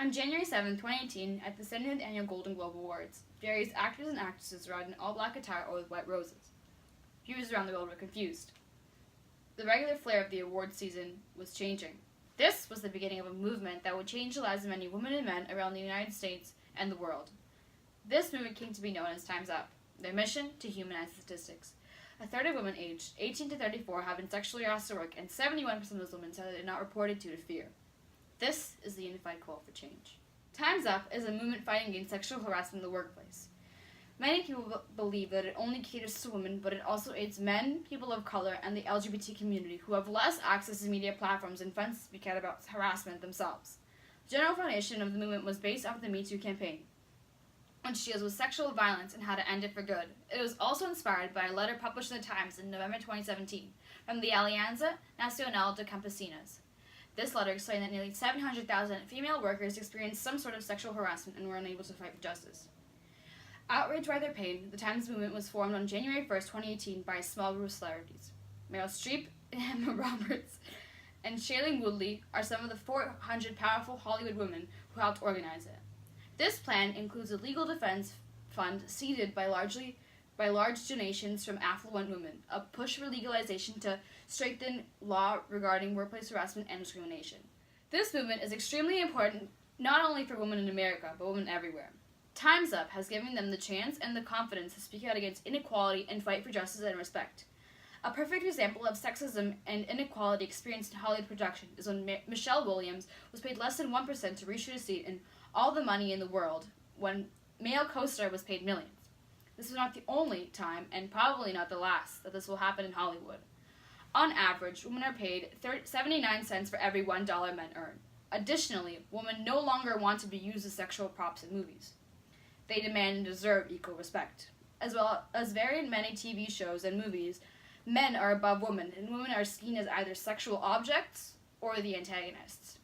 On January 7, 2018, at the 70th Annual Golden Globe Awards, various actors and actresses arrived in all-black attire or with white roses. Viewers around the world were confused. The regular flair of the awards season was changing. This was the beginning of a movement that would change the lives of many women and men around the United States and the world. This movement came to be known as Time's Up. Their mission? To humanize statistics. A third of women aged 18 to 34 have been sexually harassed at work, and 71% of those women said they did not report it due to fear. This is the unified call for change. Time's Up is a movement fighting against sexual harassment in the workplace. Many people believe that it only caters to women, but it also aids men, people of color, and the LGBT community who have less access to media platforms and funds to speak out about harassment themselves. The general foundation of the movement was based off the Me Too campaign, which deals with sexual violence and how to end it for good. It was also inspired by a letter published in the Times in November 2017 from the Alianza Nacional de Campesinas. This letter explained that nearly 700,000 female workers experienced some sort of sexual harassment and were unable to fight for justice. Outraged by their pain, the Times movement was formed on January 1, 2018 by a small group of celebrities. Meryl Streep, Emma Roberts, and Shailene Woodley are some of the 400 powerful Hollywood women who helped organize it. This plan includes a legal defense fund seeded by large donations from affluent women, a push for legalization to strengthen law regarding workplace harassment and discrimination. This movement is extremely important not only for women in America, but women everywhere. Time's Up has given them the chance and the confidence to speak out against inequality and fight for justice and respect. A perfect example of sexism and inequality experienced in Hollywood production is when Michelle Williams was paid less than 1% to reshoot a scene in All the Money in the World, when male co-star was paid millions. This was not the only time, and probably not the last, that this will happen in Hollywood. On average, women are paid 79 cents for every $1 men earn. Additionally, women no longer want to be used as sexual props in movies. They demand and deserve equal respect. As well as in many TV shows and movies, men are above women, and women are seen as either sexual objects or the antagonists.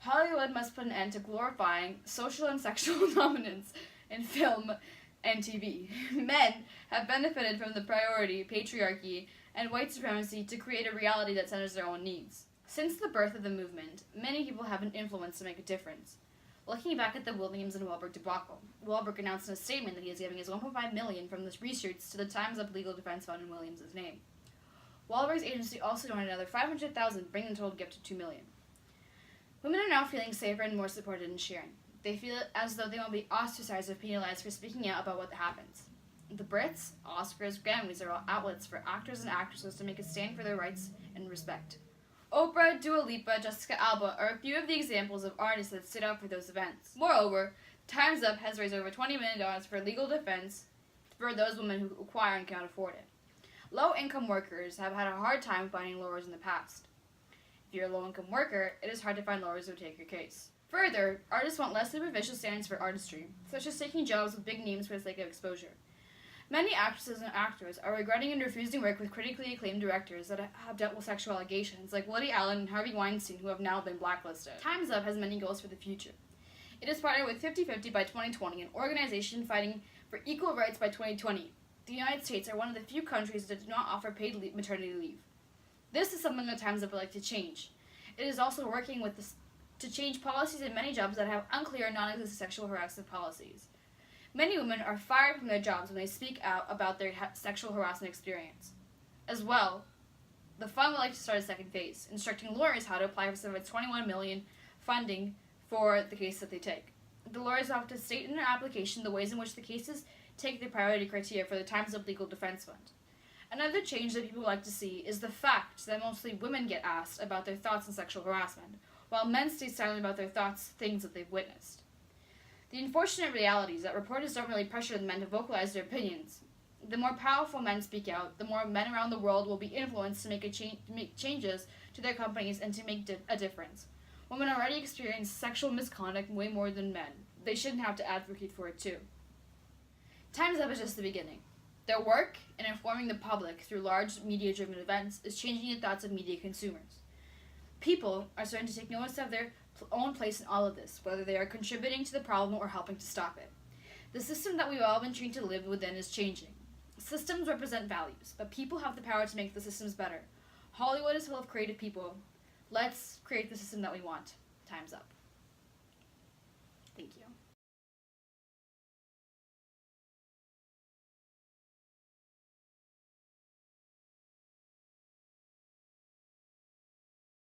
Hollywood must put an end to glorifying social and sexual dominance in film and TV. Men have benefited from the priority, patriarchy, and white supremacy to create a reality that centers their own needs. Since the birth of the movement, many people have been influenced to make a difference. Looking back at the Williams and Wahlberg debacle, Wahlberg announced in a statement that he is giving his $1.5 million from this research to the Time's Up Legal Defense Fund in Williams' name. Wahlberg's agency also donated another $500,000, bringing the total gift to $2 million. Women are now feeling safer and more supported in sharing. They feel as though they won't be ostracized or penalized for speaking out about what happens. The Brits, Oscars, Grammys are all outlets for actors and actresses to make a stand for their rights and respect. Oprah, Dua Lipa, Jessica Alba are a few of the examples of artists that stood out for those events. Moreover, Time's Up has raised over $20 million for legal defense for those women who acquire and cannot afford it. Low-income workers have had a hard time finding lawyers in the past. If you're a low-income worker, it is hard to find lawyers who will take your case. Further, artists want less superficial standards for artistry, such as taking jobs with big names for the sake of exposure. Many actresses and actors are regretting and refusing work with critically acclaimed directors that have dealt with sexual allegations, like Woody Allen and Harvey Weinstein, who have now been blacklisted. Time's Up has many goals for the future. It is partnered with 50/50 by 2020, an organization fighting for equal rights by 2020. The United States are one of the few countries that do not offer paid maternity leave. This is something that Time's Up would like to change. It is also working to change policies in many jobs that have unclear, non-existent sexual harassment policies. Many women are fired from their jobs when they speak out about their sexual harassment experience. As well, the fund would like to start a second phase, instructing lawyers how to apply for some of its $21 million funding for the case that they take. The lawyers have to state in their application the ways in which the cases take the priority criteria for the Time's Up Legal Defense Fund. Another change that people would like to see is the fact that mostly women get asked about their thoughts on sexual harassment, while men stay silent about their thoughts, things that they've witnessed. The unfortunate reality is that reporters don't really pressure the men to vocalize their opinions. The more powerful men speak out, the more men around the world will be influenced to make changes to their companies and to make a difference. Women already experience sexual misconduct way more than men. They shouldn't have to advocate for it too. Time's Up is just the beginning. Their work in informing the public through large media-driven events is changing the thoughts of media consumers. People are starting to take notice of their own place in all of this, whether they are contributing to the problem or helping to stop it. The system that we've all been trained to live within is changing. Systems represent values, but people have the power to make the systems better. Hollywood is full of creative people. Let's create the system that we want. Time's up.